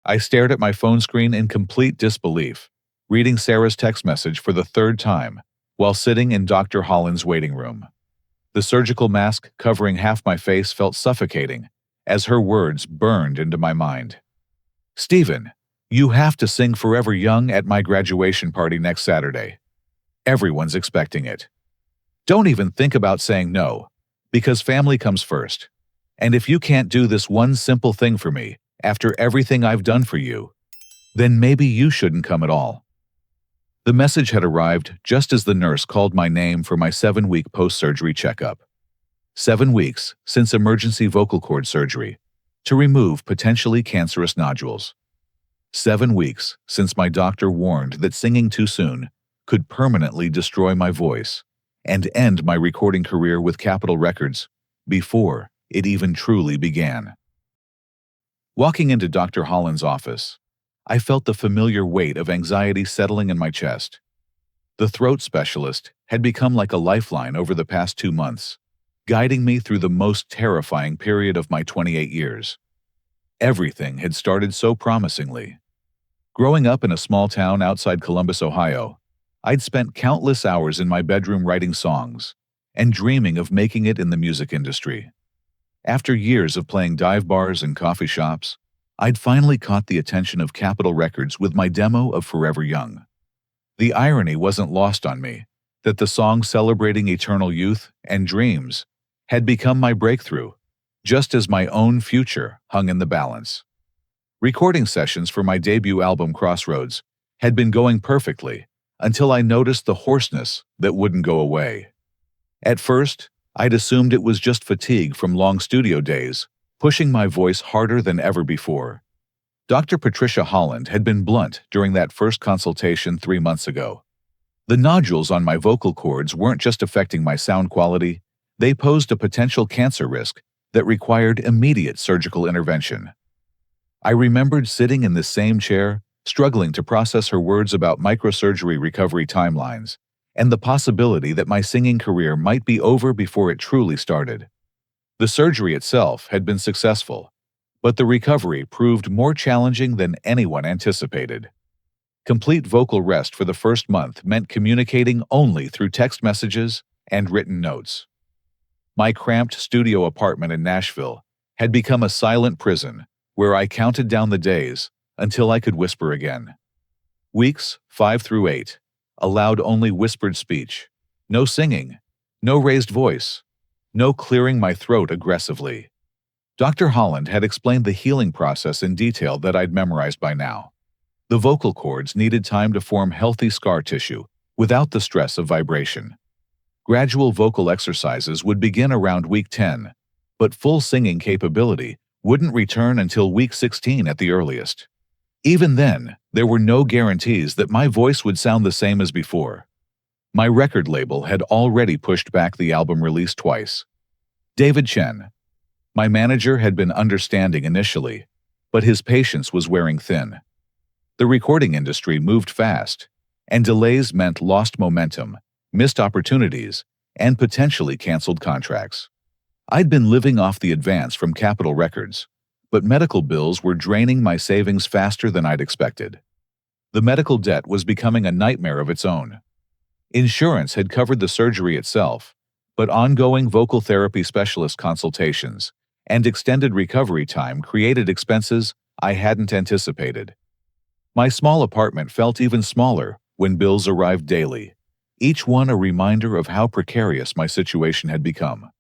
I stared at my phone screen in complete disbelief, reading Sarah's text message for the third time while sitting in Dr. Holland's waiting room. The surgical mask covering half my face felt suffocating as her words burned into my mind. "Stephen, you have to sing Forever Young at my graduation party next Saturday. Everyone's expecting it. Don't even think about saying no, because family comes first. And if you can't do this one simple thing for me after everything I've done for you, then maybe you shouldn't come at all." The message had arrived just as the nurse called my name for my 7-week post-surgery checkup. 7 weeks since emergency vocal cord surgery to remove potentially cancerous nodules. 7 weeks since my doctor warned that singing too soon could permanently destroy my voice and end my recording career with Capitol Records before it even truly began. Walking into Dr. Holland's office, I felt the familiar weight of anxiety settling in my chest. The throat specialist had become like a lifeline over the past 2 months, guiding me through the most terrifying period of my 28 years. Everything had started so promisingly. Growing up in a small town outside Columbus, Ohio, I'd spent countless hours in my bedroom writing songs and dreaming of making it in the music industry. After years of playing dive bars and coffee shops, I'd finally caught the attention of Capitol Records with my demo of Forever Young. The irony wasn't lost on me that the song celebrating eternal youth and dreams had become my breakthrough, just as my own future hung in the balance. Recording sessions for my debut album Crossroads had been going perfectly until I noticed the hoarseness that wouldn't go away. At first, I'd assumed it was just fatigue from long studio days, pushing my voice harder than ever before. Dr. Patricia Holland had been blunt during that first consultation 3 months ago. The nodules on my vocal cords weren't just affecting my sound quality, they posed a potential cancer risk that required immediate surgical intervention. I remembered sitting in the same chair, struggling to process her words about microsurgery recovery timelines and the possibility that my singing career might be over before it truly started. The surgery itself had been successful, but the recovery proved more challenging than anyone anticipated. Complete vocal rest for the first month meant communicating only through text messages and written notes. My cramped studio apartment in Nashville had become a silent prison where I counted down the days until I could whisper again. Weeks 5 through 8 allowed only whispered speech, no singing, no raised voice, no clearing my throat aggressively. Dr. Holland had explained the healing process in detail that I'd memorized by now. The vocal cords needed time to form healthy scar tissue without the stress of vibration. Gradual vocal exercises would begin around week 10, but full singing capability wouldn't return until week 16 at the earliest. Even then, there were no guarantees that my voice would sound the same as before. My record label had already pushed back the album release twice. David Chen, my manager, had been understanding initially, but his patience was wearing thin. The recording industry moved fast, and delays meant lost momentum, missed opportunities, and potentially canceled contracts. I'd been living off the advance from Capitol Records, but medical bills were draining my savings faster than I'd expected. The medical debt was becoming a nightmare of its own. Insurance had covered the surgery itself, but ongoing vocal therapy specialist consultations and extended recovery time created expenses I hadn't anticipated. My small apartment felt even smaller when bills arrived daily, each one a reminder of how precarious my situation had become.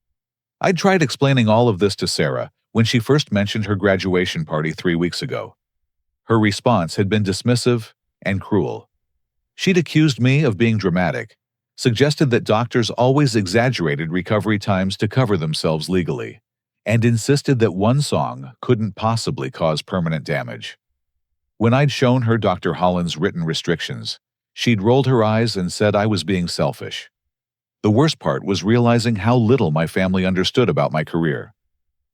I'd tried explaining all of this to Sarah when she first mentioned her graduation party 3 weeks ago. Her response had been dismissive and cruel. She'd accused me of being dramatic, suggested that doctors always exaggerated recovery times to cover themselves legally, and insisted that one song couldn't possibly cause permanent damage. When I'd shown her Dr. Holland's written restrictions, she'd rolled her eyes and said I was being selfish. The worst part was realizing how little my family understood about my career.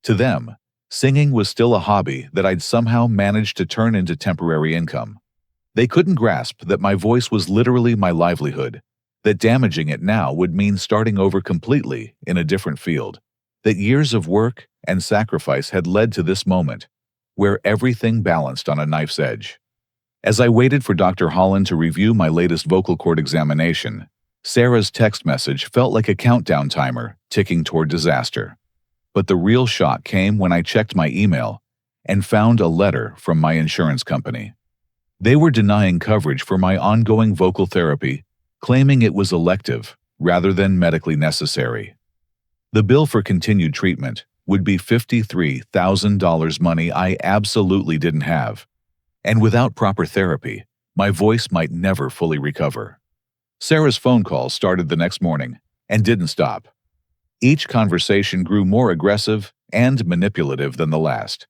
To them, singing was still a hobby that I'd somehow managed to turn into temporary income. They couldn't grasp that my voice was literally my livelihood, that damaging it now would mean starting over completely in a different field, that years of work and sacrifice had led to this moment, where everything balanced on a knife's edge. As I waited for Dr. Holland to review my latest vocal cord examination, Sarah's text message felt like a countdown timer ticking toward disaster. But the real shock came when I checked my email and found a letter from my insurance company. They were denying coverage for my ongoing vocal therapy, claiming it was elective rather than medically necessary. The bill for continued treatment would be $53,000, money I absolutely didn't have. And without proper therapy, my voice might never fully recover. Sarah's phone call started the next morning and didn't stop. Each conversation grew more aggressive and manipulative than the last.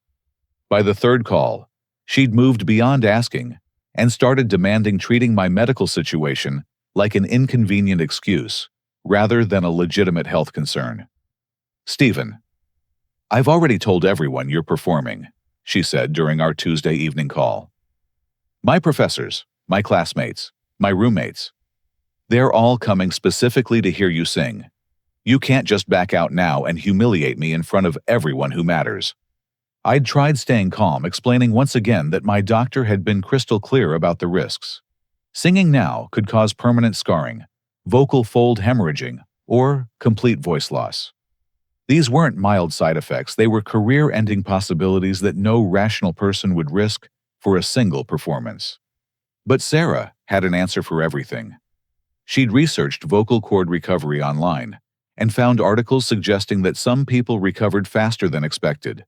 By the third call, she'd moved beyond asking and started demanding treating my medical situation like an inconvenient excuse rather than a legitimate health concern. "Stephen, I've already told everyone you're performing," she said during our Tuesday evening call. "My professors, my classmates, my roommates, they're all coming specifically to hear you sing. You can't just back out now and humiliate me in front of everyone who matters." I'd tried staying calm, explaining once again that my doctor had been crystal clear about the risks. Singing now could cause permanent scarring, vocal fold hemorrhaging, or complete voice loss. These weren't mild side effects, they were career-ending possibilities that no rational person would risk for a single performance. But Sarah had an answer for everything. She'd researched vocal cord recovery online and found articles suggesting that some people recovered faster than expected.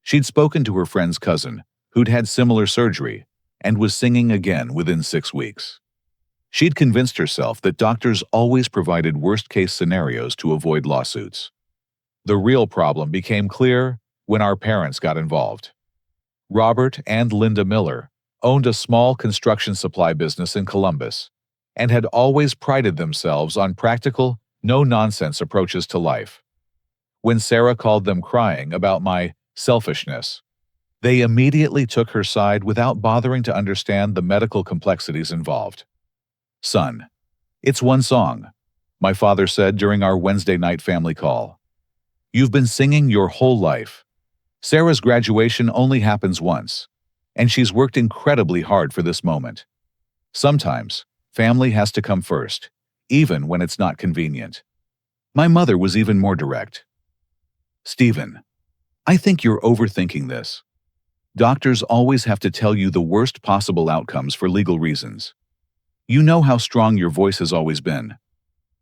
She'd spoken to her friend's cousin, who'd had similar surgery, and was singing again within 6 weeks. She'd convinced herself that doctors always provided worst-case scenarios to avoid lawsuits. The real problem became clear when our parents got involved. Robert and Linda Miller owned a small construction supply business in Columbus and had always prided themselves on practical, no-nonsense approaches to life. When Sarah called them crying about my selfishness, they immediately took her side without bothering to understand the medical complexities involved. "Son, it's one song," my father said during our Wednesday night family call. "You've been singing your whole life. Sarah's graduation only happens once, and she's worked incredibly hard for this moment. Sometimes, family has to come first, even when it's not convenient." My mother was even more direct. "Stephen, I think you're overthinking this. Doctors always have to tell you the worst possible outcomes for legal reasons. You know how strong your voice has always been.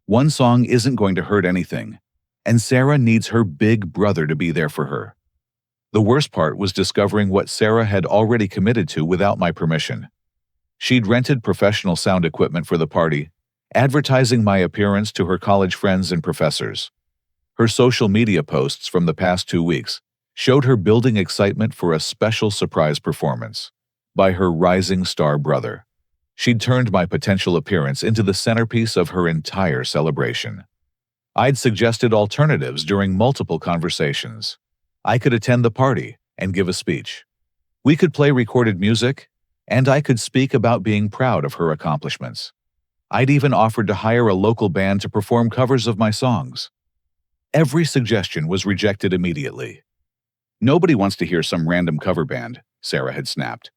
One song isn't going to hurt anything, and Sarah needs her big brother to be there for her." The worst part was discovering what Sarah had already committed to without my permission. She'd rented professional sound equipment for the party, advertising my appearance to her college friends and professors. Her social media posts from the past 2 weeks showed her building excitement for a special surprise performance by her rising star brother. She'd turned my potential appearance into the centerpiece of her entire celebration. I'd suggested alternatives during multiple conversations. I could attend the party and give a speech. We could play recorded music, and I could speak about being proud of her accomplishments. I'd even offered to hire a local band to perform covers of my songs. Every suggestion was rejected immediately. "Nobody wants to hear some random cover band," Sarah had snapped.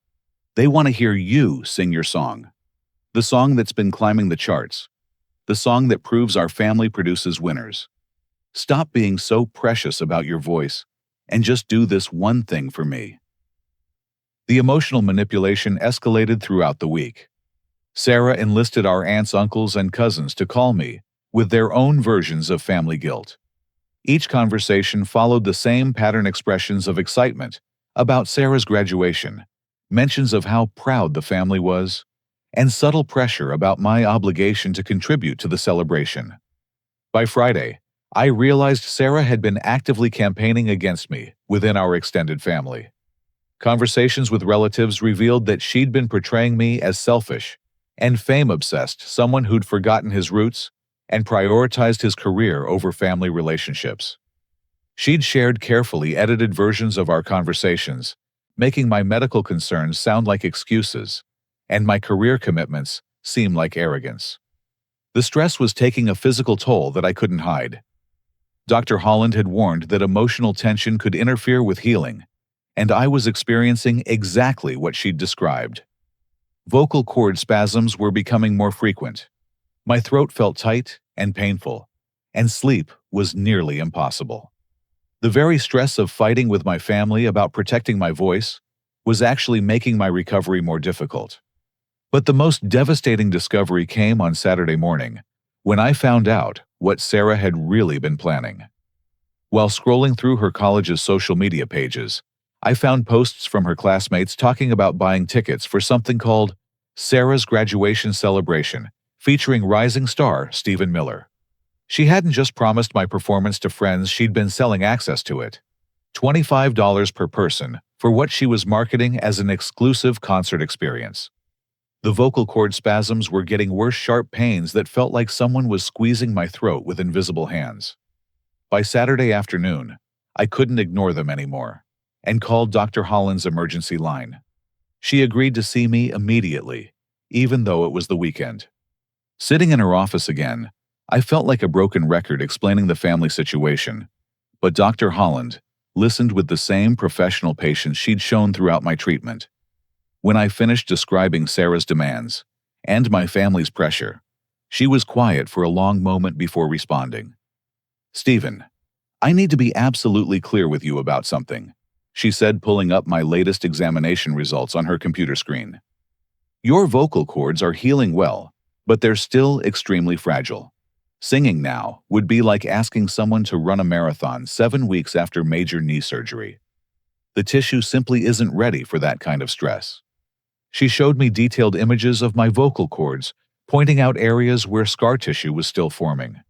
"They want to hear you sing your song. The song that's been climbing the charts. The song that proves our family produces winners. Stop being so precious about your voice and just do this one thing for me." The emotional manipulation escalated throughout the week. Sarah enlisted our aunts, uncles, and cousins to call me with their own versions of family guilt. Each conversation followed the same pattern: expressions of excitement about Sarah's graduation, mentions of how proud the family was, and subtle pressure about my obligation to contribute to the celebration. By Friday, I realized Sarah had been actively campaigning against me within our extended family. Conversations with relatives revealed that she'd been portraying me as selfish and fame-obsessed, someone who'd forgotten his roots and prioritized his career over family relationships. She'd shared carefully edited versions of our conversations, making my medical concerns sound like excuses and my career commitments seem like arrogance. The stress was taking a physical toll that I couldn't hide. Dr. Holland had warned that emotional tension could interfere with healing, and I was experiencing exactly what she'd described. Vocal cord spasms were becoming more frequent. My throat felt tight and painful, and sleep was nearly impossible. The very stress of fighting with my family about protecting my voice was actually making my recovery more difficult. But the most devastating discovery came on Saturday morning, when I found out what Sarah had really been planning. While scrolling through her college's social media pages, I found posts from her classmates talking about buying tickets for something called Sarah's Graduation Celebration, featuring rising star Stephen Miller. She hadn't just promised my performance to friends, she'd been selling access to it. $25 per person for what she was marketing as an exclusive concert experience. The vocal cord spasms were getting worse, sharp pains that felt like someone was squeezing my throat with invisible hands. By Saturday afternoon, I couldn't ignore them anymore, and called Dr. Holland's emergency line. She agreed to see me immediately, even though it was the weekend. Sitting in her office again, I felt like a broken record explaining the family situation, but Dr. Holland listened with the same professional patience she'd shown throughout my treatment. When I finished describing Sarah's demands and my family's pressure, she was quiet for a long moment before responding. "Stephen, I need to be absolutely clear with you about something," she said, pulling up my latest examination results on her computer screen. "Your vocal cords are healing well, but they're still extremely fragile. Singing now would be like asking someone to run a marathon 7 weeks after major knee surgery. The tissue simply isn't ready for that kind of stress." She showed me detailed images of my vocal cords, pointing out areas where scar tissue was still forming.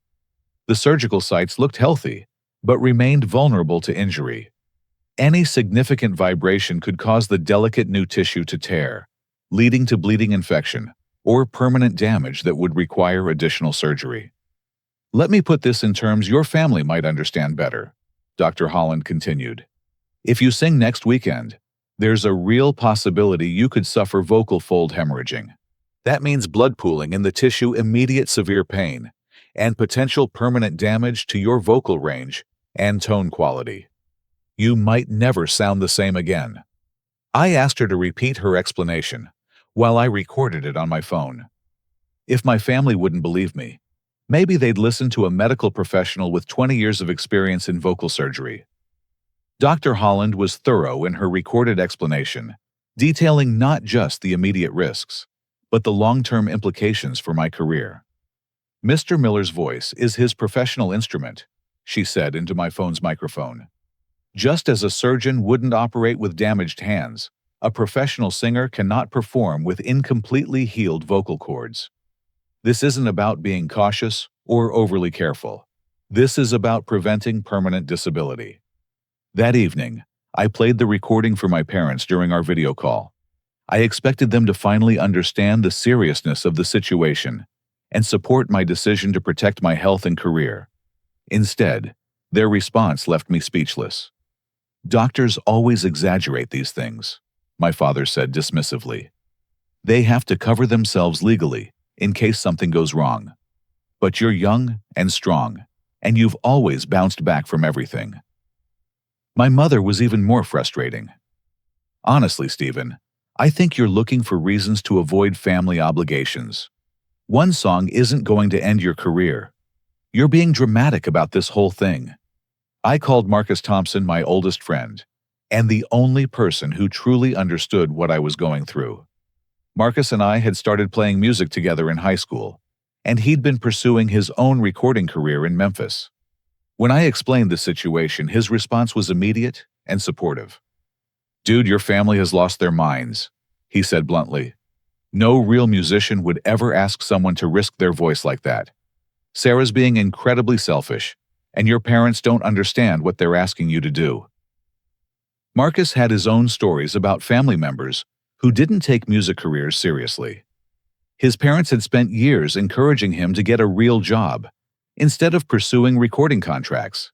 The surgical sites looked healthy, but remained vulnerable to injury. Any significant vibration could cause the delicate new tissue to tear, leading to bleeding, infection, or permanent damage that would require additional surgery. "Let me put this in terms your family might understand better," Dr. Holland continued. "If you sing next weekend, there's a real possibility you could suffer vocal fold hemorrhaging. That means blood pooling in the tissue, immediate severe pain, and potential permanent damage to your vocal range and tone quality. You might never sound the same again." I asked her to repeat her explanation while I recorded it on my phone. If my family wouldn't believe me, maybe they'd listen to a medical professional with 20 years of experience in vocal surgery. Dr. Holland was thorough in her recorded explanation, detailing not just the immediate risks, but the long-term implications for my career. "Mr. Miller's voice is his professional instrument," she said into my phone's microphone. "Just as a surgeon wouldn't operate with damaged hands, a professional singer cannot perform with incompletely healed vocal cords. This isn't about being cautious or overly careful. This is about preventing permanent disability." That evening, I played the recording for my parents during our video call. I expected them to finally understand the seriousness of the situation and support my decision to protect my health and career. Instead, their response left me speechless. "Doctors always exaggerate these things," my father said dismissively. "They have to cover themselves legally in case something goes wrong. But you're young and strong, and you've always bounced back from everything." My mother was even more frustrating. "Honestly, Stephen, I think you're looking for reasons to avoid family obligations. One song isn't going to end your career. You're being dramatic about this whole thing." I called Marcus Thompson, my oldest friend, and the only person who truly understood what I was going through. Marcus and I had started playing music together in high school, and he'd been pursuing his own recording career in Memphis. When I explained the situation, his response was immediate and supportive. "Dude, your family has lost their minds," he said bluntly. "No real musician would ever ask someone to risk their voice like that. Sarah's being incredibly selfish, and your parents don't understand what they're asking you to do." Marcus had his own stories about family members who didn't take music careers seriously. His parents had spent years encouraging him to get a real job instead of pursuing recording contracts.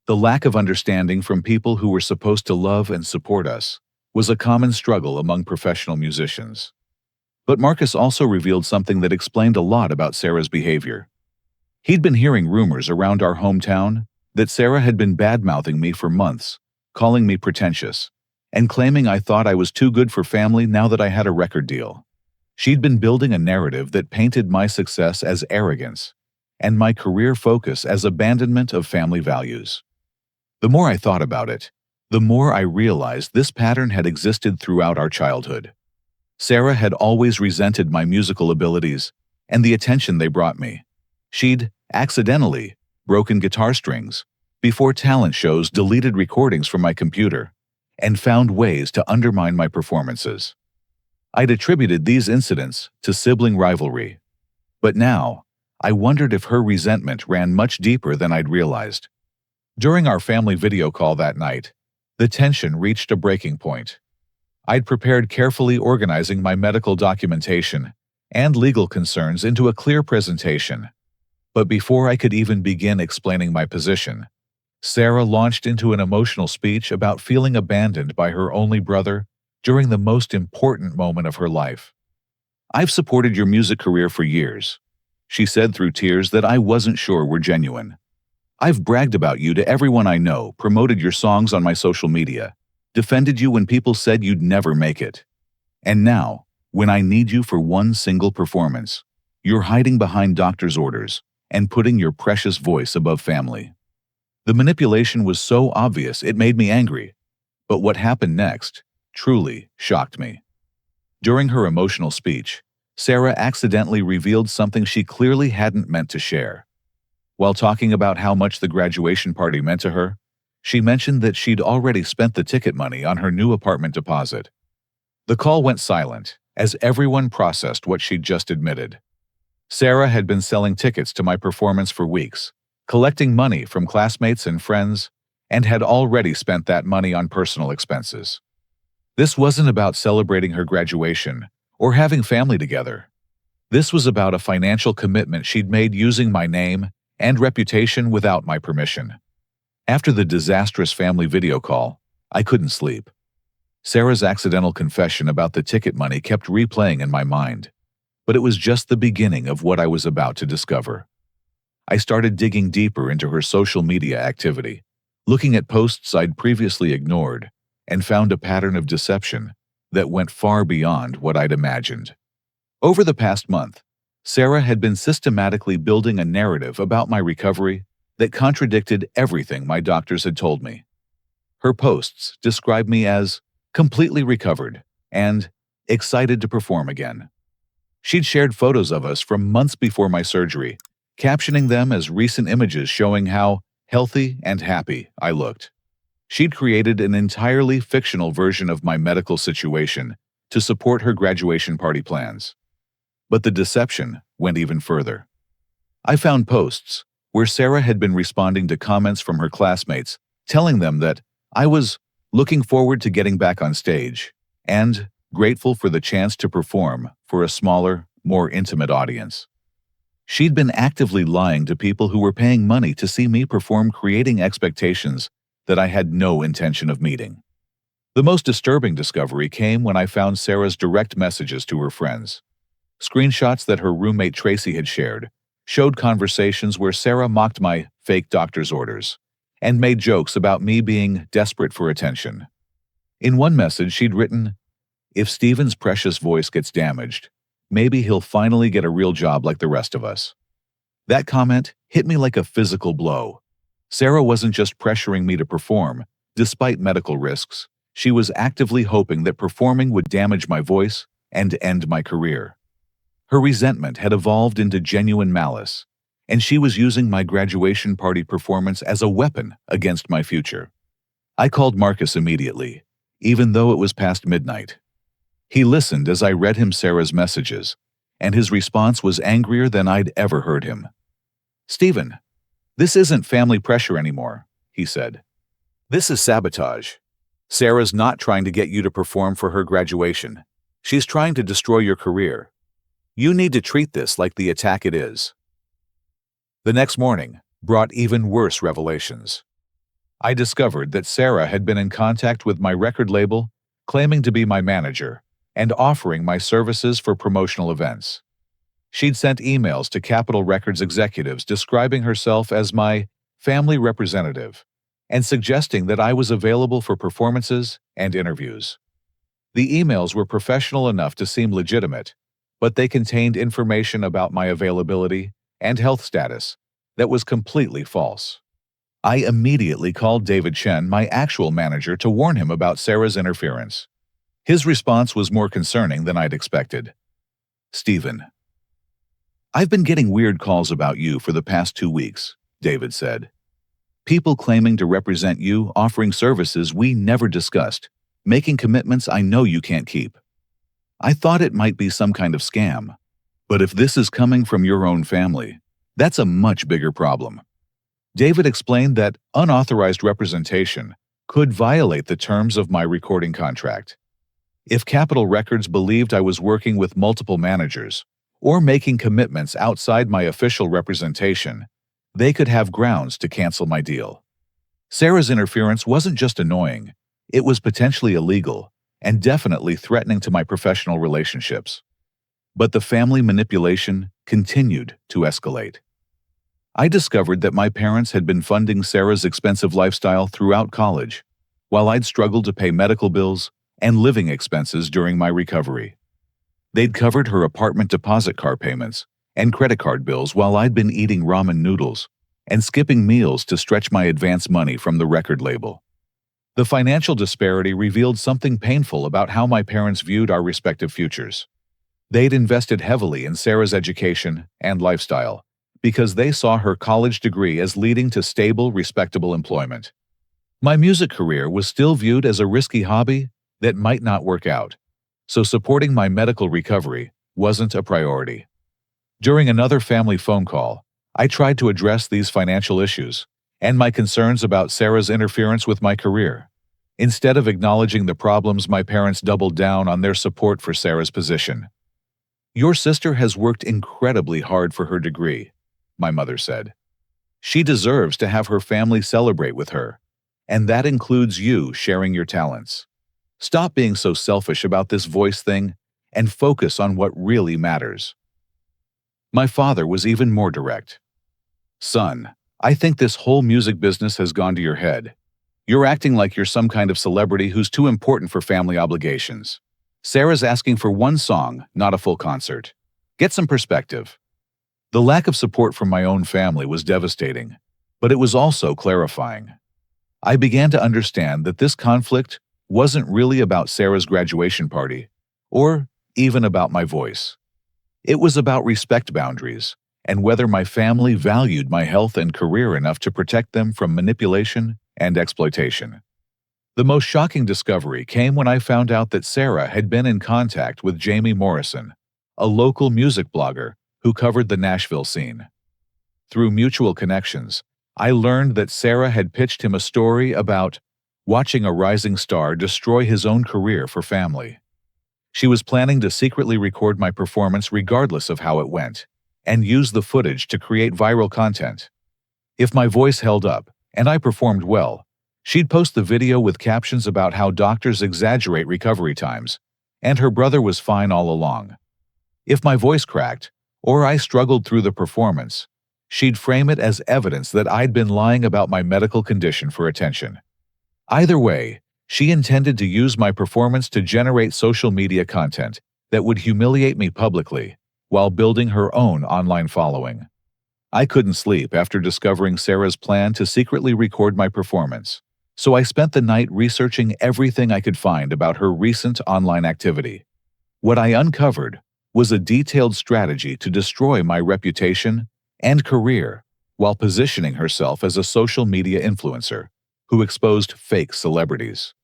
The lack of understanding from people who were supposed to love and support us was a common struggle among professional musicians. But Marcus also revealed something that explained a lot about Sarah's behavior. He'd been hearing rumors around our hometown that Sarah had been bad-mouthing me for months, calling me pretentious, and claiming I thought I was too good for family now that I had a record deal. She'd been building a narrative that painted my success as arrogance and my career focus as abandonment of family values. The more I thought about it, the more I realized this pattern had existed throughout our childhood. Sarah had always resented my musical abilities and the attention they brought me. She'd accidentally broken guitar strings before talent shows deleted recordings from my computer and found ways to undermine my performances. I'd attributed these incidents to sibling rivalry, but now I wondered if her resentment ran much deeper than I'd realized. During our family video call that night, the tension reached a breaking point. I'd prepared carefully, organizing my medical documentation and legal concerns into a clear presentation. But before I could even begin explaining my position, Sarah launched into an emotional speech about feeling abandoned by her only brother during the most important moment of her life. "I've supported your music career for years," she said through tears that I wasn't sure were genuine. "I've bragged about you to everyone I know, promoted your songs on my social media, defended you when people said you'd never make it. And now, when I need you for one single performance, you're hiding behind doctor's orders and putting your precious voice above family." The manipulation was so obvious it made me angry, but what happened next truly shocked me. During her emotional speech, Sarah accidentally revealed something she clearly hadn't meant to share. While talking about how much the graduation party meant to her, she mentioned that she'd already spent the ticket money on her new apartment deposit. The call went silent as everyone processed what she'd just admitted. Sarah had been selling tickets to my performance for weeks, collecting money from classmates and friends, and had already spent that money on personal expenses. This wasn't about celebrating her graduation or having family together. This was about a financial commitment she'd made using my name and reputation without my permission. After the disastrous family video call, I couldn't sleep. Sarah's accidental confession about the ticket money kept replaying in my mind, but it was just the beginning of what I was about to discover. I started digging deeper into her social media activity, looking at posts I'd previously ignored, and found a pattern of deception that went far beyond what I'd imagined. Over the past month, Sarah had been systematically building a narrative about my recovery that contradicted everything my doctors had told me. Her posts described me as completely recovered and excited to perform again. She'd shared photos of us from months before my surgery, captioning them as recent images showing how healthy and happy I looked. She'd created an entirely fictional version of my medical situation to support her graduation party plans. But the deception went even further. I found posts where Sarah had been responding to comments from her classmates, telling them that I was looking forward to getting back on stage and grateful for the chance to perform for a smaller, more intimate audience. She'd been actively lying to people who were paying money to see me perform, creating expectations that I had no intention of meeting. The most disturbing discovery came when I found Sarah's direct messages to her friends. Screenshots that her roommate Tracy had shared showed conversations where Sarah mocked my fake doctor's orders and made jokes about me being desperate for attention. In one message, she'd written, "If Steven's precious voice gets damaged, maybe he'll finally get a real job like the rest of us." That comment hit me like a physical blow. Sarah wasn't just pressuring me to perform, despite medical risks. She was actively hoping that performing would damage my voice and end my career. Her resentment had evolved into genuine malice, and she was using my graduation party performance as a weapon against my future. I called Marcus immediately, even though it was past midnight. He listened as I read him Sarah's messages, and his response was angrier than I'd ever heard him. "Steven, this isn't family pressure anymore," he said. "This is sabotage. Sarah's not trying to get you to perform for her graduation. She's trying to destroy your career. You need to treat this like the attack it is." The next morning brought even worse revelations. I discovered that Sarah had been in contact with my record label, claiming to be my manager, and offering my services for promotional events. She'd sent emails to Capitol Records executives describing herself as my family representative and suggesting that I was available for performances and interviews. The emails were professional enough to seem legitimate, but they contained information about my availability and health status that was completely false. I immediately called David Chen, my actual manager, to warn him about Sarah's interference. His response was more concerning than I'd expected. "Stephen, I've been getting weird calls about you for the past 2 weeks," David said. "People claiming to represent you, offering services we never discussed, making commitments I know you can't keep. I thought it might be some kind of scam, but if this is coming from your own family, that's a much bigger problem." David explained that unauthorized representation could violate the terms of my recording contract. If Capitol Records believed I was working with multiple managers or making commitments outside my official representation, they could have grounds to cancel my deal. Sarah's interference wasn't just annoying, it was potentially illegal and definitely threatening to my professional relationships. But the family manipulation continued to escalate. I discovered that my parents had been funding Sarah's expensive lifestyle throughout college, while I'd struggled to pay medical bills and living expenses during my recovery. They'd covered her apartment deposit car payments and credit card bills while I'd been eating ramen noodles and skipping meals to stretch my advance money from the record label. The financial disparity revealed something painful about how my parents viewed our respective futures. They'd invested heavily in Sarah's education and lifestyle because they saw her college degree as leading to stable, respectable employment. My music career was still viewed as a risky hobby that might not work out, so supporting my medical recovery wasn't a priority. During another family phone call, I tried to address these financial issues and my concerns about Sarah's interference with my career. Instead of acknowledging the problems, my parents doubled down on their support for Sarah's position. "Your sister has worked incredibly hard for her degree," my mother said. "She deserves to have her family celebrate with her, and that includes you sharing your talents. Stop being so selfish about this voice thing and focus on what really matters." My father was even more direct. "Son, I think this whole music business has gone to your head. You're acting like you're some kind of celebrity who's too important for family obligations. Sarah's asking for one song, not a full concert. Get some perspective." The lack of support from my own family was devastating, but it was also clarifying. I began to understand that this conflict wasn't really about Sarah's graduation party, or even about my voice. It was about respect boundaries and whether my family valued my health and career enough to protect them from manipulation and exploitation. The most shocking discovery came when I found out that Sarah had been in contact with Jamie Morrison, a local music blogger who covered the Nashville scene. Through mutual connections, I learned that Sarah had pitched him a story about watching a rising star destroy his own career for family. She was planning to secretly record my performance regardless of how it went, and use the footage to create viral content. If my voice held up, and I performed well, she'd post the video with captions about how doctors exaggerate recovery times, and her brother was fine all along. If my voice cracked, or I struggled through the performance, she'd frame it as evidence that I'd been lying about my medical condition for attention. Either way, she intended to use my performance to generate social media content that would humiliate me publicly while building her own online following. I couldn't sleep after discovering Sarah's plan to secretly record my performance, so I spent the night researching everything I could find about her recent online activity. What I uncovered was a detailed strategy to destroy my reputation and career while positioning herself as a social media influencer who exposed fake celebrities.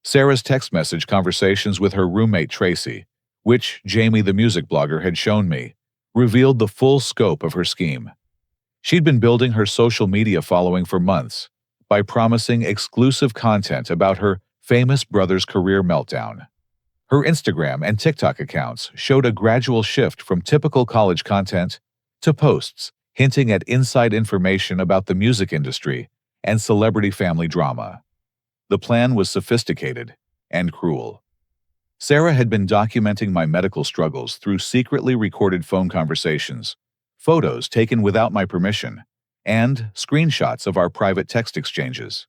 Sarah's text message conversations with her roommate Tracy, which Jamie the music blogger had shown me, revealed the full scope of her scheme. She'd been building her social media following for months by promising exclusive content about her famous brother's career meltdown. Her Instagram and TikTok accounts showed a gradual shift from typical college content to posts hinting at inside information about the music industry and celebrity family drama. The plan was sophisticated and cruel. Sarah had been documenting my medical struggles through secretly recorded phone conversations, photos taken without my permission, and screenshots of our private text exchanges.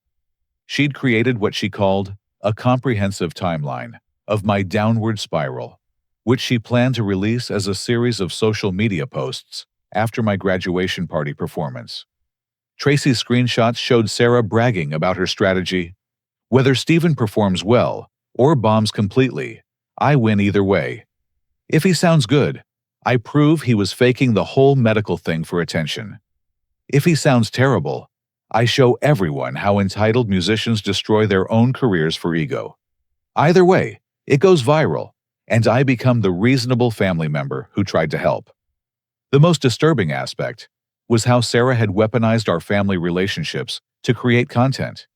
She'd created what she called a comprehensive timeline of my downward spiral, which she planned to release as a series of social media posts after my graduation party performance. Tracy's screenshots showed Sarah bragging about her strategy. Whether Stephen performs well or bombs completely, I win either way. If he sounds good, I prove he was faking the whole medical thing for attention. If he sounds terrible, I show everyone how entitled musicians destroy their own careers for ego. Either way, it goes viral, and I become the reasonable family member who tried to help. The most disturbing aspect was how Sarah had weaponized our family relationships to create content.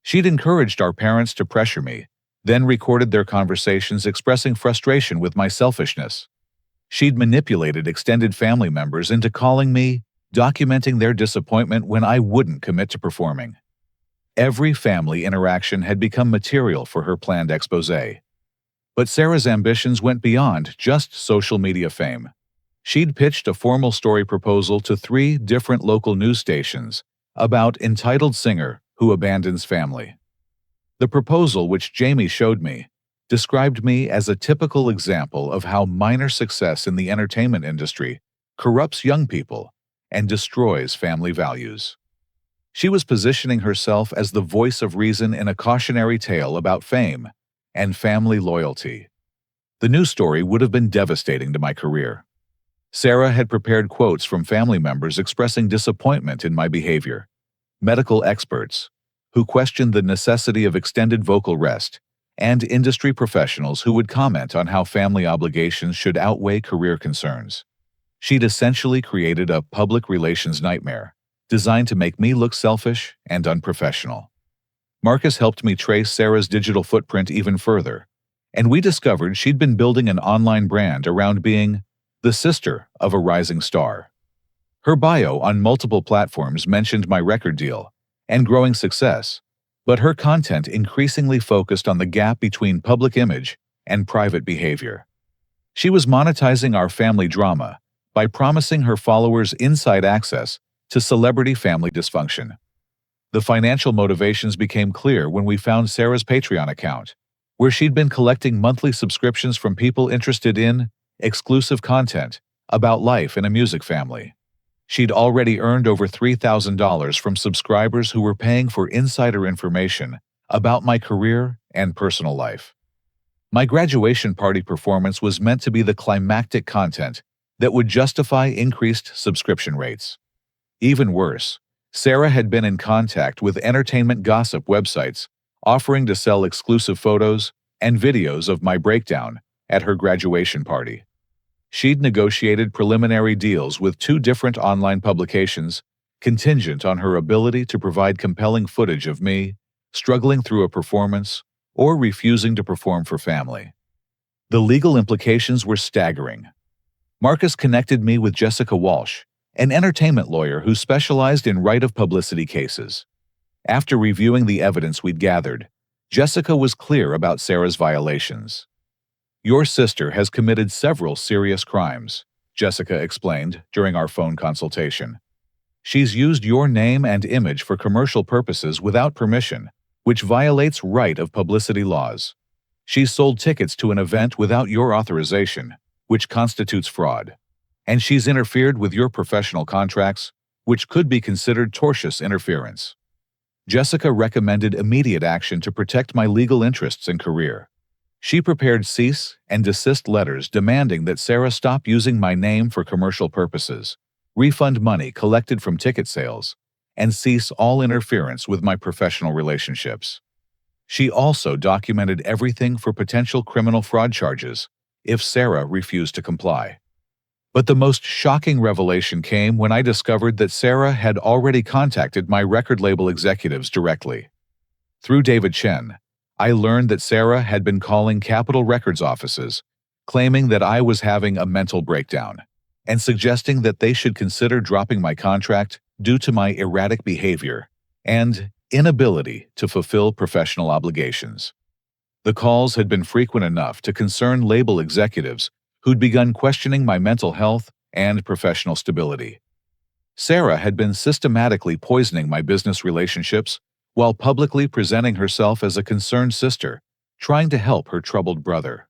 She'd encouraged our parents to pressure me, then recorded their conversations expressing frustration with my selfishness. She'd manipulated extended family members into calling me, documenting their disappointment when I wouldn't commit to performing. Every family interaction had become material for her planned exposé. But Sarah's ambitions went beyond just social media fame. She'd pitched a formal story proposal to 3 different local news stations about entitled singer who abandons family. The proposal, which Jamie showed me, described me as a typical example of how minor success in the entertainment industry corrupts young people and destroys family values. She was positioning herself as the voice of reason in a cautionary tale about fame and family loyalty. The news story would have been devastating to my career. Sarah had prepared quotes from family members expressing disappointment in my behavior, medical experts who questioned the necessity of extended vocal rest, and industry professionals who would comment on how family obligations should outweigh career concerns. She'd essentially created a public relations nightmare, designed to make me look selfish and unprofessional. Marcus helped me trace Sarah's digital footprint even further, and we discovered she'd been building an online brand around being the sister of a rising star. Her bio on multiple platforms mentioned my record deal and growing success, but her content increasingly focused on the gap between public image and private behavior. She was monetizing our family drama by promising her followers inside access to celebrity family dysfunction. The financial motivations became clear when we found Sarah's Patreon account, where she'd been collecting monthly subscriptions from people interested in exclusive content about life in a music family. She'd already earned over $3,000 from subscribers who were paying for insider information about my career and personal life. My graduation party performance was meant to be the climactic content that would justify increased subscription rates. Even worse, Sarah had been in contact with entertainment gossip websites offering to sell exclusive photos and videos of my breakdown at her graduation party. She'd negotiated preliminary deals with 2 different online publications, contingent on her ability to provide compelling footage of me struggling through a performance or refusing to perform for family. The legal implications were staggering. Marcus connected me with Jessica Walsh, an entertainment lawyer who specialized in right of publicity cases. After reviewing the evidence we'd gathered, Jessica was clear about Sarah's violations. "Your sister has committed several serious crimes," Jessica explained during our phone consultation. "She's used your name and image for commercial purposes without permission, which violates right of publicity laws. She's sold tickets to an event without your authorization, which constitutes fraud. And she's interfered with your professional contracts, which could be considered tortious interference." Jessica recommended immediate action to protect my legal interests and career. She prepared cease and desist letters demanding that Sarah stop using my name for commercial purposes, refund money collected from ticket sales, and cease all interference with my professional relationships. She also documented everything for potential criminal fraud charges if Sarah refused to comply. But the most shocking revelation came when I discovered that Sarah had already contacted my record label executives directly. Through David Chen, I learned that Sarah had been calling Capitol Records offices, claiming that I was having a mental breakdown, and suggesting that they should consider dropping my contract due to my erratic behavior and inability to fulfill professional obligations. The calls had been frequent enough to concern label executives who'd begun questioning my mental health and professional stability. Sarah had been systematically poisoning my business relationships while publicly presenting herself as a concerned sister, trying to help her troubled brother.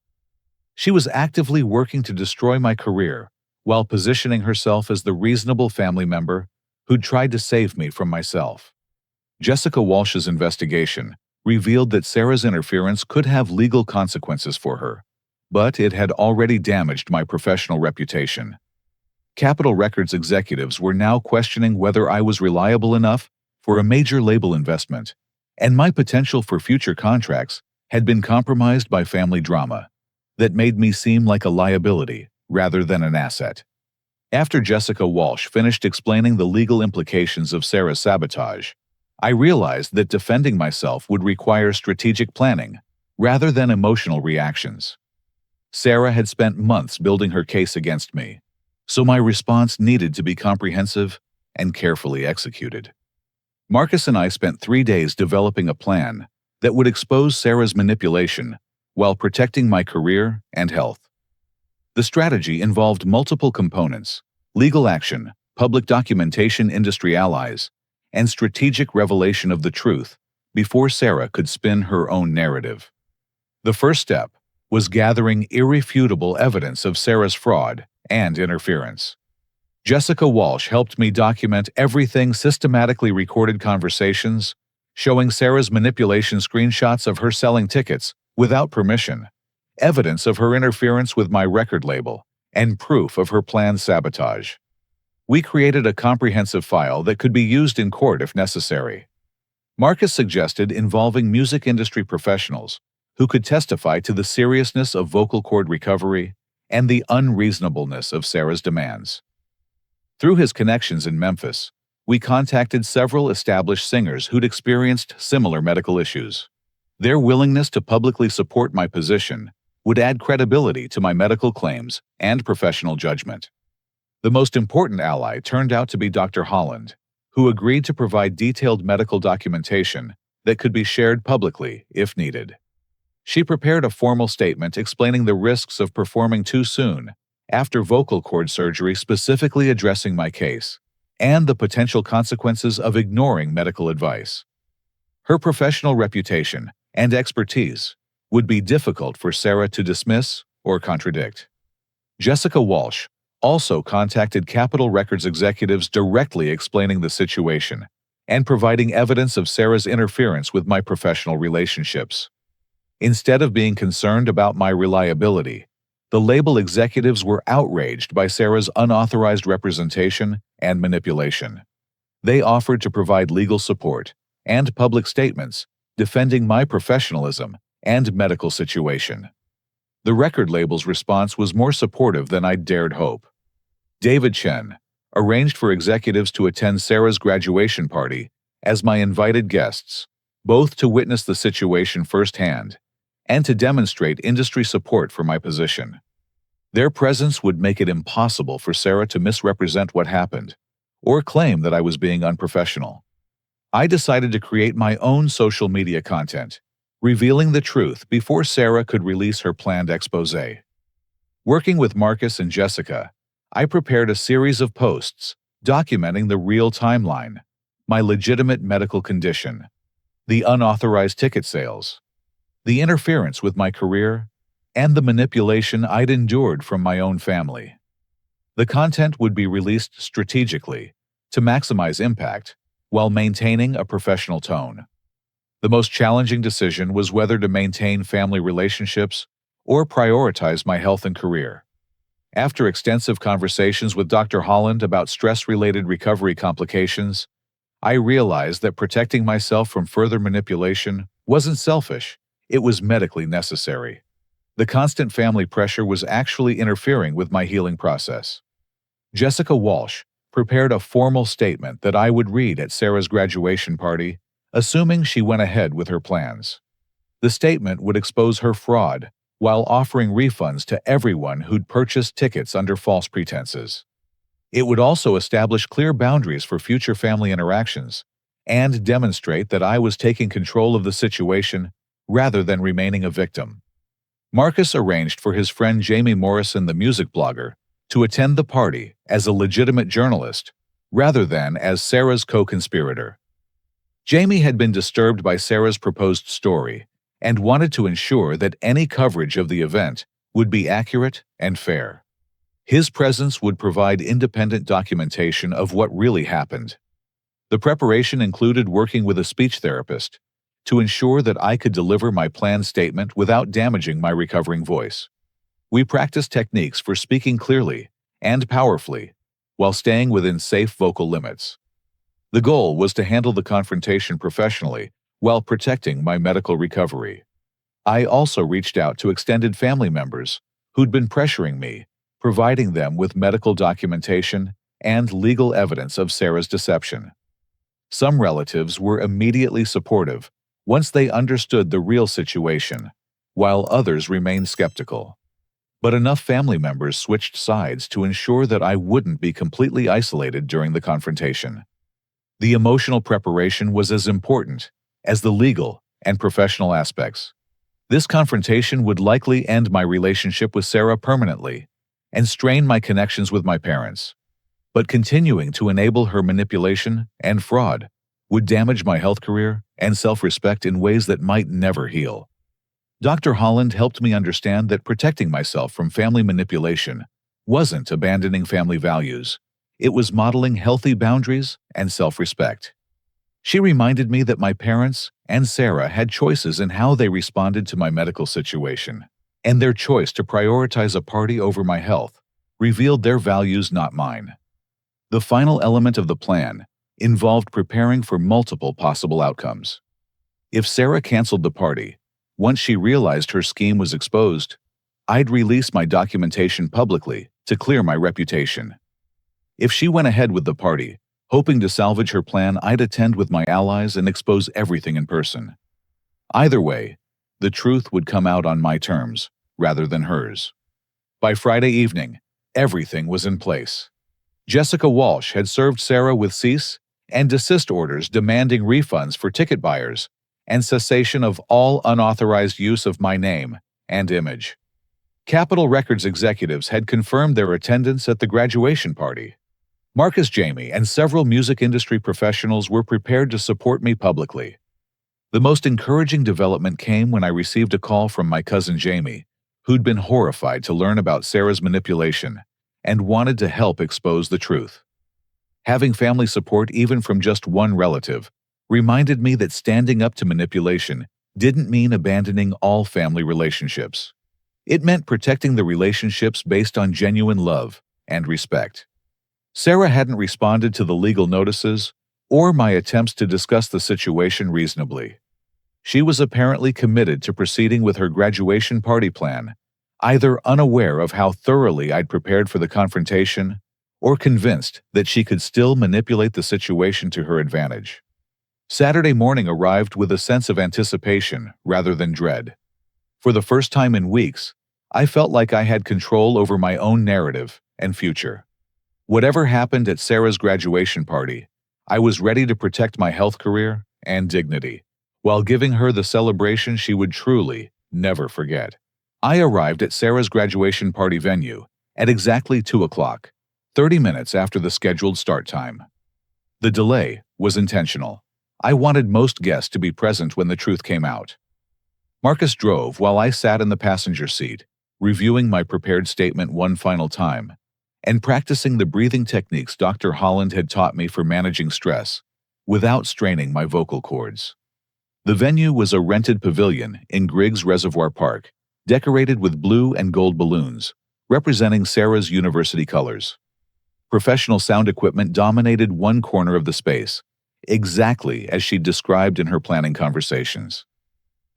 She was actively working to destroy my career while positioning herself as the reasonable family member who'd tried to save me from myself. Jessica Walsh's investigation revealed that Sarah's interference could have legal consequences for her, but it had already damaged my professional reputation. Capitol Records executives were now questioning whether I was reliable enough for a major label investment, and my potential for future contracts had been compromised by family drama that made me seem like a liability rather than an asset. After Jessica Walsh finished explaining the legal implications of Sarah's sabotage, I realized that defending myself would require strategic planning rather than emotional reactions. Sarah had spent months building her case against me, so my response needed to be comprehensive and carefully executed. Marcus and I spent 3 days developing a plan that would expose Sarah's manipulation while protecting my career and health. The strategy involved multiple components: legal action, public documentation, industry allies, and strategic revelation of the truth before Sarah could spin her own narrative. The first step was gathering irrefutable evidence of Sarah's fraud and interference. Jessica Walsh helped me document everything: systematically recorded conversations, showing Sarah's manipulation, screenshots of her selling tickets without permission, evidence of her interference with my record label, and proof of her planned sabotage. We created a comprehensive file that could be used in court if necessary. Marcus suggested involving music industry professionals who could testify to the seriousness of vocal cord recovery and the unreasonableness of Sarah's demands. Through his connections in Memphis, we contacted several established singers who'd experienced similar medical issues. Their willingness to publicly support my position would add credibility to my medical claims and professional judgment. The most important ally turned out to be Dr. Holland, who agreed to provide detailed medical documentation that could be shared publicly if needed. She prepared a formal statement explaining the risks of performing too soon after vocal cord surgery, specifically addressing my case, and the potential consequences of ignoring medical advice. Her professional reputation and expertise would be difficult for Sarah to dismiss or contradict. Jessica Walsh also contacted Capitol Records executives directly explaining the situation and providing evidence of Sarah's interference with my professional relationships. Instead of being concerned about my reliability, the label executives were outraged by Sarah's unauthorized representation and manipulation. They offered to provide legal support and public statements defending my professionalism and medical situation. The record label's response was more supportive than I'd dared hope. David Chen arranged for executives to attend Sarah's graduation party as my invited guests, both to witness the situation firsthand and to demonstrate industry support for my position. Their presence would make it impossible for Sarah to misrepresent what happened or claim that I was being unprofessional. I decided to create my own social media content, revealing the truth before Sarah could release her planned expose. Working with Marcus and Jessica, I prepared a series of posts documenting the real timeline, my legitimate medical condition, the unauthorized ticket sales, the interference with my career, and the manipulation I'd endured from my own family. The content would be released strategically to maximize impact while maintaining a professional tone. The most challenging decision was whether to maintain family relationships or prioritize my health and career. After extensive conversations with Dr. Holland about stress-related recovery complications, I realized that protecting myself from further manipulation wasn't selfish, it was medically necessary. The constant family pressure was actually interfering with my healing process. Jessica Walsh prepared a formal statement that I would read at Sarah's graduation party, assuming she went ahead with her plans. The statement would expose her fraud while offering refunds to everyone who'd purchased tickets under false pretenses. It would also establish clear boundaries for future family interactions and demonstrate that I was taking control of the situation rather than remaining a victim. Marcus arranged for his friend Jamie Morrison, the music blogger, to attend the party as a legitimate journalist rather than as Sarah's co-conspirator. Jamie had been disturbed by Sarah's proposed story and wanted to ensure that any coverage of the event would be accurate and fair. His presence would provide independent documentation of what really happened. The preparation included working with a speech therapist to ensure that I could deliver my planned statement without damaging my recovering voice. We practiced techniques for speaking clearly and powerfully while staying within safe vocal limits. The goal was to handle the confrontation professionally while protecting my medical recovery. I also reached out to extended family members who'd been pressuring me, providing them with medical documentation and legal evidence of Sarah's deception. Some relatives were immediately supportive once they understood the real situation, while others remained skeptical. But enough family members switched sides to ensure that I wouldn't be completely isolated during the confrontation. The emotional preparation was as important as the legal and professional aspects. This confrontation would likely end my relationship with Sarah permanently and strain my connections with my parents. But continuing to enable her manipulation and fraud would damage my health career and self-respect in ways that might never heal. Dr. Holland helped me understand that protecting myself from family manipulation wasn't abandoning family values. It was modeling healthy boundaries and self-respect. She reminded me that my parents and Sarah had choices in how they responded to my medical situation, and their choice to prioritize a party over my health revealed their values, not mine. The final element of the plan involved preparing for multiple possible outcomes. If Sarah canceled the party, once she realized her scheme was exposed, I'd release my documentation publicly to clear my reputation. If she went ahead with the party, hoping to salvage her plan, I'd attend with my allies and expose everything in person. Either way, the truth would come out on my terms, rather than hers. By Friday evening, everything was in place. Jessica Walsh had served Sarah with cease and desist orders demanding refunds for ticket buyers and cessation of all unauthorized use of my name and image. Capitol Records executives had confirmed their attendance at the graduation party. Marcus Jamie and several music industry professionals were prepared to support me publicly. The most encouraging development came when I received a call from my cousin Jamie, who'd been horrified to learn about Sarah's manipulation and wanted to help expose the truth. Having family support, even from just one relative, reminded me that standing up to manipulation didn't mean abandoning all family relationships. It meant protecting the relationships based on genuine love and respect. Sarah hadn't responded to the legal notices or my attempts to discuss the situation reasonably. She was apparently committed to proceeding with her graduation party plan, either unaware of how thoroughly I'd prepared for the confrontation or convinced that she could still manipulate the situation to her advantage. Saturday morning arrived with a sense of anticipation rather than dread. For the first time in weeks, I felt like I had control over my own narrative and future. Whatever happened at Sarah's graduation party, I was ready to protect my health career and dignity, while giving her the celebration she would truly never forget. I arrived at Sarah's graduation party venue at exactly 2 o'clock, 30 minutes after the scheduled start time. The delay was intentional. I wanted most guests to be present when the truth came out. Marcus drove while I sat in the passenger seat, reviewing my prepared statement one final time and practicing the breathing techniques Dr. Holland had taught me for managing stress without straining my vocal cords. The venue was a rented pavilion in Griggs Reservoir Park, decorated with blue and gold balloons, representing Sarah's university colors. Professional sound equipment dominated one corner of the space, exactly as she'd described in her planning conversations.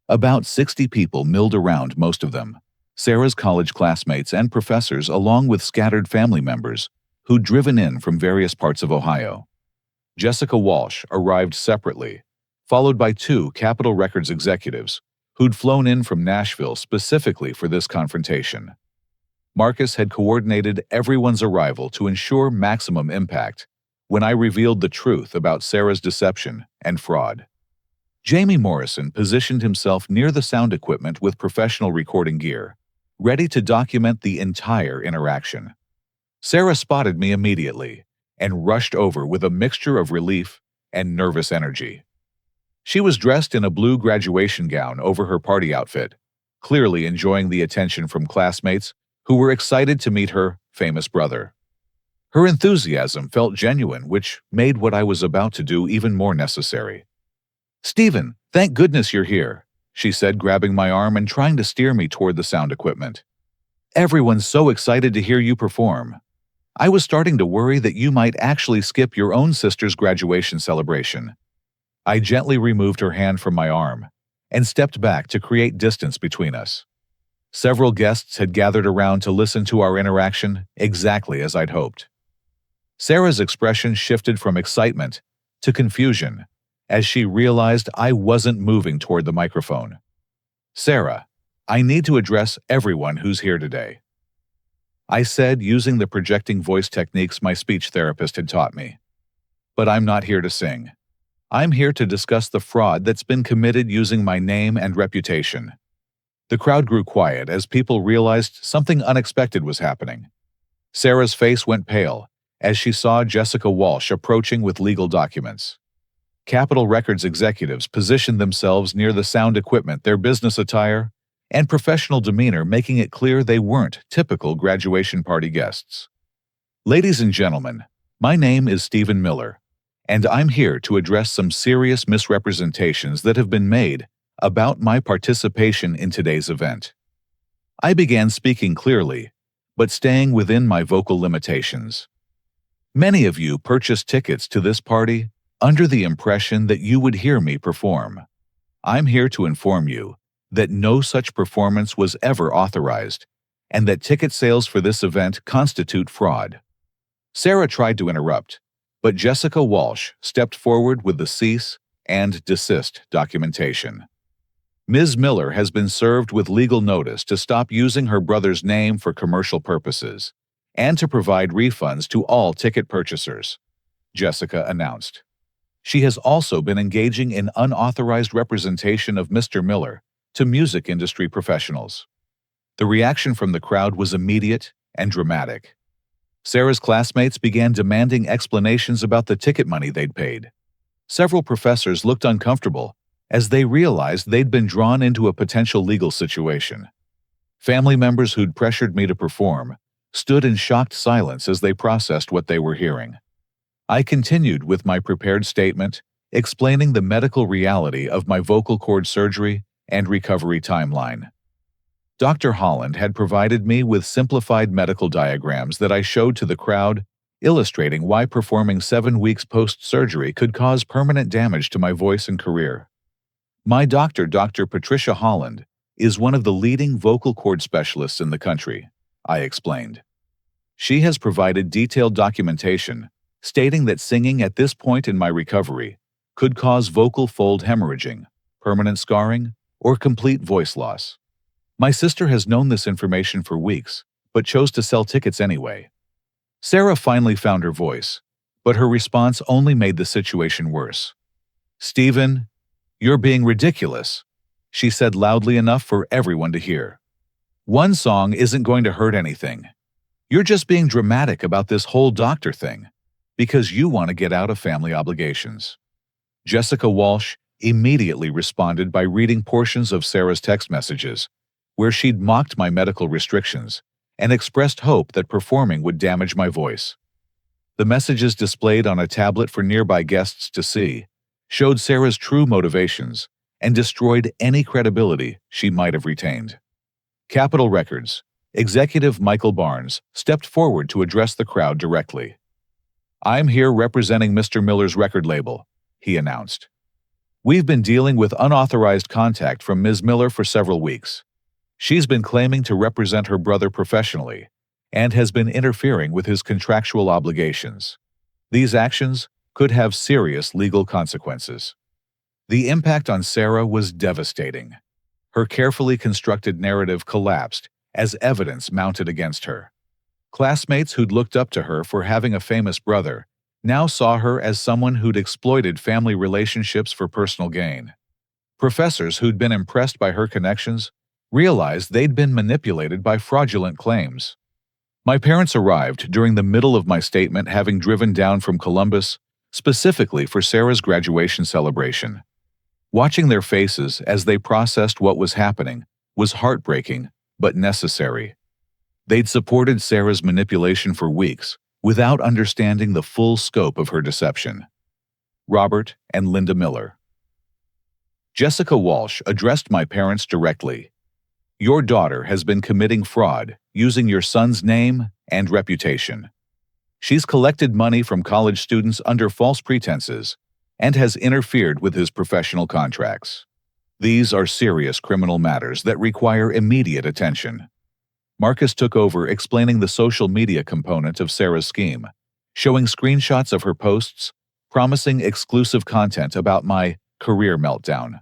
About 60 people milled around, most of them Sarah's college classmates and professors, along with scattered family members who'd driven in from various parts of Ohio. Jessica Walsh arrived separately, followed by 2 Capitol Records executives who'd flown in from Nashville specifically for this confrontation. Marcus had coordinated everyone's arrival to ensure maximum impact when I revealed the truth about Sarah's deception and fraud. Jamie Morrison positioned himself near the sound equipment with professional recording gear, ready to document the entire interaction. Sarah spotted me immediately and rushed over with a mixture of relief and nervous energy. She was dressed in a blue graduation gown over her party outfit, clearly enjoying the attention from classmates who were excited to meet her famous brother. Her enthusiasm felt genuine, which made what I was about to do even more necessary. "Stephen, thank goodness you're here," she said, grabbing my arm and trying to steer me toward the sound equipment. "Everyone's so excited to hear you perform. I was starting to worry that you might actually skip your own sister's graduation celebration." I gently removed her hand from my arm and stepped back to create distance between us. Several guests had gathered around to listen to our interaction, exactly as I'd hoped. Sarah's expression shifted from excitement to confusion as she realized I wasn't moving toward the microphone. "Sarah, I need to address everyone who's here today," I said, using the projecting voice techniques my speech therapist had taught me. "But I'm not here to sing. I'm here to discuss the fraud that's been committed using my name and reputation." The crowd grew quiet as people realized something unexpected was happening. Sarah's face went pale as she saw Jessica Walsh approaching with legal documents. Capitol Records executives positioned themselves near the sound equipment, their business attire and professional demeanor making it clear they weren't typical graduation party guests. "Ladies and gentlemen, my name is Stephen Miller, and I'm here to address some serious misrepresentations that have been made about my participation in today's event." I began speaking clearly, but staying within my vocal limitations. "Many of you purchased tickets to this party under the impression that you would hear me perform. I'm here to inform you that no such performance was ever authorized, and that ticket sales for this event constitute fraud." Sarah tried to interrupt, but Jessica Walsh stepped forward with the cease and desist documentation. "Ms. Miller has been served with legal notice to stop using her brother's name for commercial purposes and to provide refunds to all ticket purchasers," Jessica announced. "She has also been engaging in unauthorized representation of Mr. Miller to music industry professionals." The reaction from the crowd was immediate and dramatic. Sarah's classmates began demanding explanations about the ticket money they'd paid. Several professors looked uncomfortable as they realized they'd been drawn into a potential legal situation. Family members who'd pressured me to perform stood in shocked silence as they processed what they were hearing. I continued with my prepared statement, explaining the medical reality of my vocal cord surgery and recovery timeline. Dr. Holland had provided me with simplified medical diagrams that I showed to the crowd, illustrating why performing 7 weeks post-surgery could cause permanent damage to my voice and career. My doctor, Dr. Patricia Holland, is one of the leading vocal cord specialists in the country, I explained. She has provided detailed documentation stating that singing at this point in my recovery could cause vocal fold hemorrhaging, permanent scarring, or complete voice loss. My sister has known this information for weeks, but chose to sell tickets anyway. Sarah finally found her voice, but her response only made the situation worse. "Stephen, you're being ridiculous," she said loudly enough for everyone to hear. "One song isn't going to hurt anything. You're just being dramatic about this whole doctor thing because you want to get out of family obligations." Jessica Walsh immediately responded by reading portions of Sarah's text messages, where she'd mocked my medical restrictions and expressed hope that performing would damage my voice. The messages displayed on a tablet for nearby guests to see showed Sarah's true motivations and destroyed any credibility she might have retained. Capitol Records executive Michael Barnes stepped forward to address the crowd directly. "I'm here representing Mr. Miller's record label," he announced. "We've been dealing with unauthorized contact from Ms. Miller for several weeks. She's been claiming to represent her brother professionally and has been interfering with his contractual obligations. These actions could have serious legal consequences." The impact on Sarah was devastating. Her carefully constructed narrative collapsed as evidence mounted against her. Classmates who'd looked up to her for having a famous brother now saw her as someone who'd exploited family relationships for personal gain. Professors who'd been impressed by her connections realized they'd been manipulated by fraudulent claims. My parents arrived during the middle of my statement, having driven down from Columbus specifically for Sarah's graduation celebration. Watching their faces as they processed what was happening was heartbreaking, but necessary. They'd supported Sarah's manipulation for weeks without understanding the full scope of her deception. Robert and Linda Miller. Jessica Walsh addressed my parents directly. Your daughter has been committing fraud using your son's name and reputation. She's collected money from college students under false pretenses and has interfered with his professional contracts. These are serious criminal matters that require immediate attention. Marcus took over explaining the social media component of Sarah's scheme, showing screenshots of her posts, promising exclusive content about my career meltdown.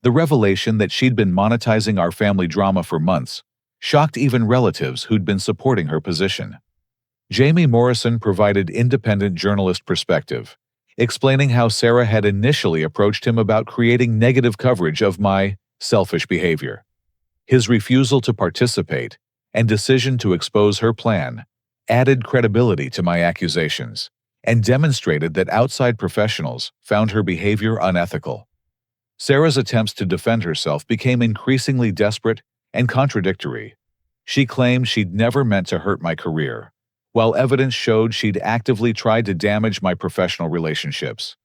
The revelation that she'd been monetizing our family drama for months shocked even relatives who'd been supporting her position. Jamie Morrison provided independent journalist perspective, explaining how Sarah had initially approached him about creating negative coverage of my selfish behavior. His refusal to participate and decision to expose her plan added credibility to my accusations and demonstrated that outside professionals found her behavior unethical. Sarah's attempts to defend herself became increasingly desperate and contradictory. She claimed she'd never meant to hurt my career, while evidence showed she'd actively tried to damage my professional relationships.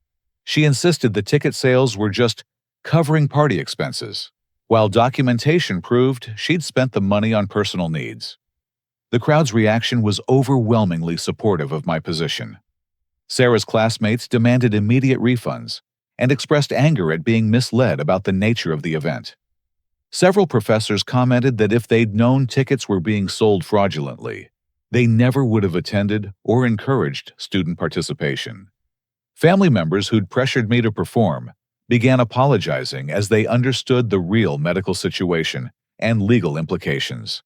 She insisted the ticket sales were just covering party expenses, while documentation proved she'd spent the money on personal needs. The crowd's reaction was overwhelmingly supportive of my position. Sarah's classmates demanded immediate refunds and expressed anger at being misled about the nature of the event. Several professors commented that if they'd known tickets were being sold fraudulently, they never would have attended or encouraged student participation. Family members who'd pressured me to perform began apologizing as they understood the real medical situation and legal implications.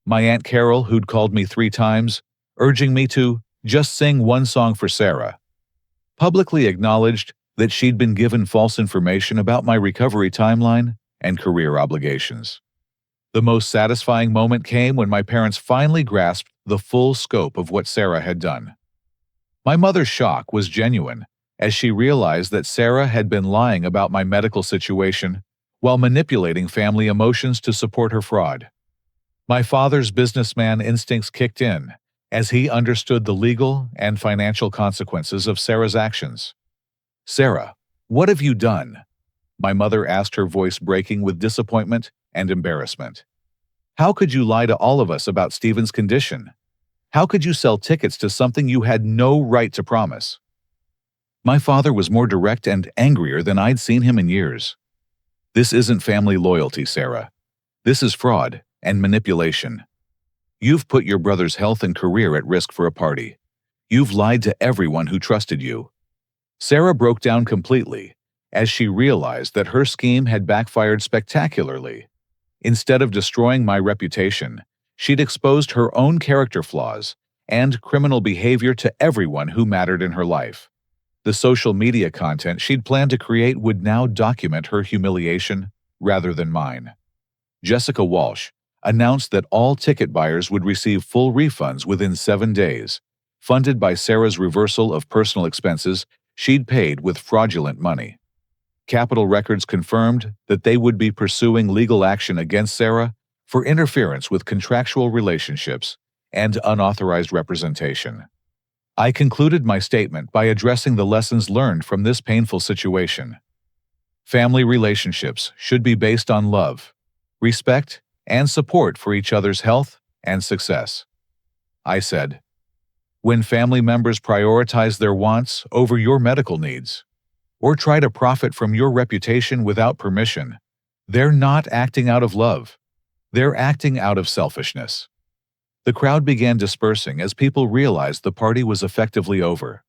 My Aunt Carol, who'd called me 3 times, urging me to just sing one song for Sarah, publicly acknowledged that she'd been given false information about my recovery timeline and career obligations. The most satisfying moment came when my parents finally grasped the full scope of what Sarah had done. My mother's shock was genuine as she realized that Sarah had been lying about my medical situation while manipulating family emotions to support her fraud. My father's businessman instincts kicked in as he understood the legal and financial consequences of Sarah's actions. "Sarah, what have you done?" my mother asked, her voice breaking with disappointment and embarrassment. "How could you lie to all of us about Stephen's condition? How could you sell tickets to something you had no right to promise?" My father was more direct and angrier than I'd seen him in years. "This isn't family loyalty, Sarah. This is fraud and manipulation. You've put your brother's health and career at risk for a party. You've lied to everyone who trusted you." Sarah broke down completely as she realized that her scheme had backfired spectacularly. Instead of destroying my reputation, she'd exposed her own character flaws and criminal behavior to everyone who mattered in her life. The social media content she'd planned to create would now document her humiliation rather than mine. Jessica Walsh announced that all ticket buyers would receive full refunds within 7 days, funded by Sarah's reversal of personal expenses she'd paid with fraudulent money. Capitol Records confirmed that they would be pursuing legal action against Sarah for interference with contractual relationships and unauthorized representation. I concluded my statement by addressing the lessons learned from this painful situation. Family relationships should be based on love, respect, and support for each other's health and success. I said, "When family members prioritize their wants over your medical needs, or try to profit from your reputation without permission, they're not acting out of love. They're acting out of selfishness." The crowd began dispersing as people realized the party was effectively over.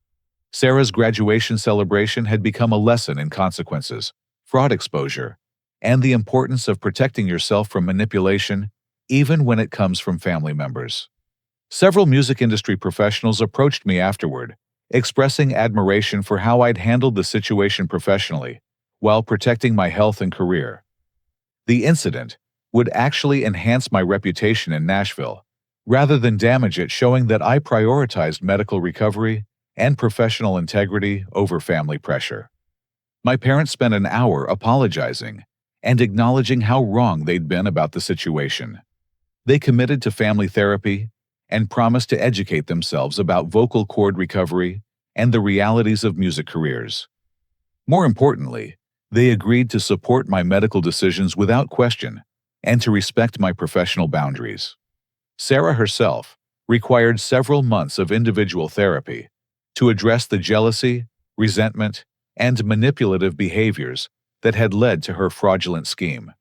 Sarah's graduation celebration had become a lesson in consequences, fraud exposure, and the importance of protecting yourself from manipulation, even when it comes from family members. Several music industry professionals approached me afterward, expressing admiration for how I'd handled the situation professionally, while protecting my health and career. The incident would actually enhance my reputation in Nashville, rather than damage it, showing that I prioritized medical recovery and professional integrity over family pressure. My parents spent an hour apologizing and acknowledging how wrong they'd been about the situation. They committed to family therapy and promised to educate themselves about vocal cord recovery and the realities of music careers. More importantly, they agreed to support my medical decisions without question and to respect my professional boundaries. Sarah herself required several months of individual therapy to address the jealousy, resentment, and manipulative behaviors that had led to her fraudulent scheme.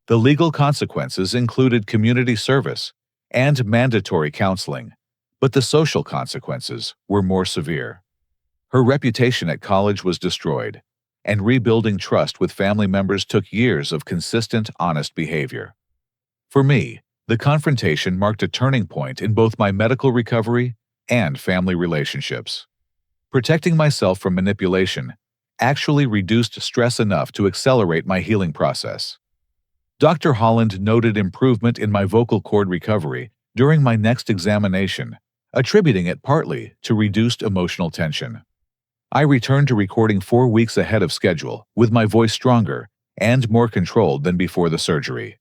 The legal consequences included community service and mandatory counseling, but the social consequences were more severe. Her reputation at college was destroyed, and rebuilding trust with family members took years of consistent, honest behavior. For me, the confrontation marked a turning point in both my medical recovery and family relationships. Protecting myself from manipulation actually reduced stress enough to accelerate my healing process. Dr. Holland noted improvement in my vocal cord recovery during my next examination, attributing it partly to reduced emotional tension. I returned to recording 4 weeks ahead of schedule, with my voice stronger and more controlled than before the surgery.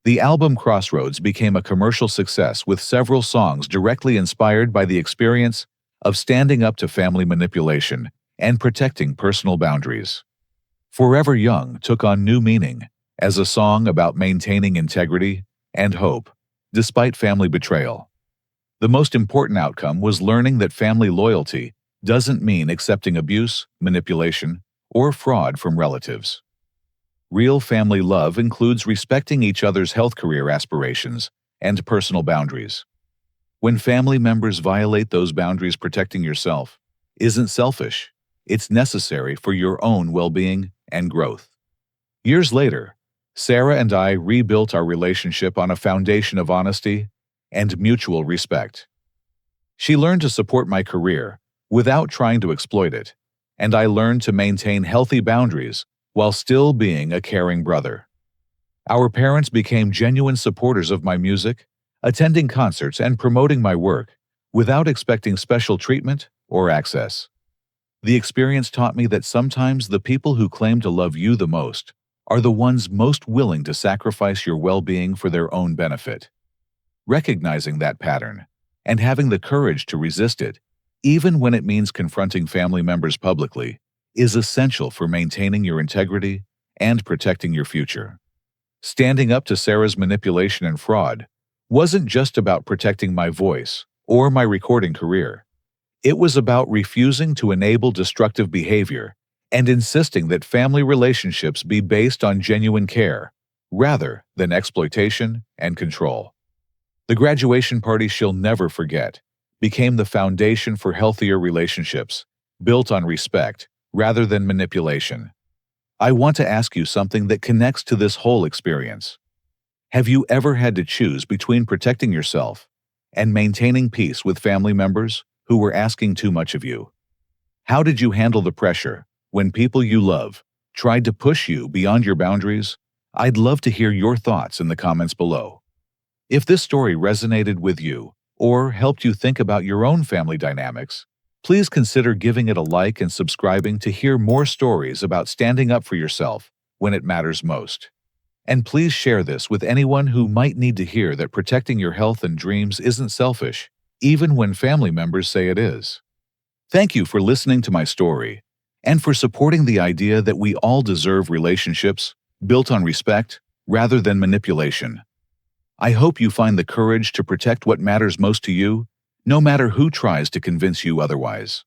The album Crossroads became a commercial success with several songs directly inspired by the experience of standing up to family manipulation and protecting personal boundaries. Forever Young took on new meaning as a song about maintaining integrity and hope, despite family betrayal. The most important outcome was learning that family loyalty doesn't mean accepting abuse, manipulation, or fraud from relatives. Real family love includes respecting each other's health career aspirations and personal boundaries. When family members violate those boundaries, protecting yourself isn't selfish, it's necessary for your own well-being and growth. Years later, Sarah and I rebuilt our relationship on a foundation of honesty and mutual respect. She learned to support my career without trying to exploit it, and I learned to maintain healthy boundaries while still being a caring brother. Our parents became genuine supporters of my music, attending concerts and promoting my work without expecting special treatment or access. The experience taught me that sometimes the people who claim to love you the most are the ones most willing to sacrifice your well-being for their own benefit. Recognizing that pattern and having the courage to resist it, even when it means confronting family members publicly, is essential for maintaining your integrity and protecting your future. Standing up to Sarah's manipulation and fraud wasn't just about protecting my voice or my recording career. It was about refusing to enable destructive behavior and insisting that family relationships be based on genuine care, rather than exploitation and control. The graduation party she'll never forget became the foundation for healthier relationships, built on respect rather than manipulation. I want to ask you something that connects to this whole experience. Have you ever had to choose between protecting yourself and maintaining peace with family members who were asking too much of you? How did you handle the pressure when people you love tried to push you beyond your boundaries? I'd love to hear your thoughts in the comments below. If this story resonated with you or helped you think about your own family dynamics, please consider giving it a like and subscribing to hear more stories about standing up for yourself when it matters most. And please share this with anyone who might need to hear that protecting your health and dreams isn't selfish, even when family members say it is. Thank you for listening to my story and for supporting the idea that we all deserve relationships built on respect rather than manipulation. I hope you find the courage to protect what matters most to you, no matter who tries to convince you otherwise.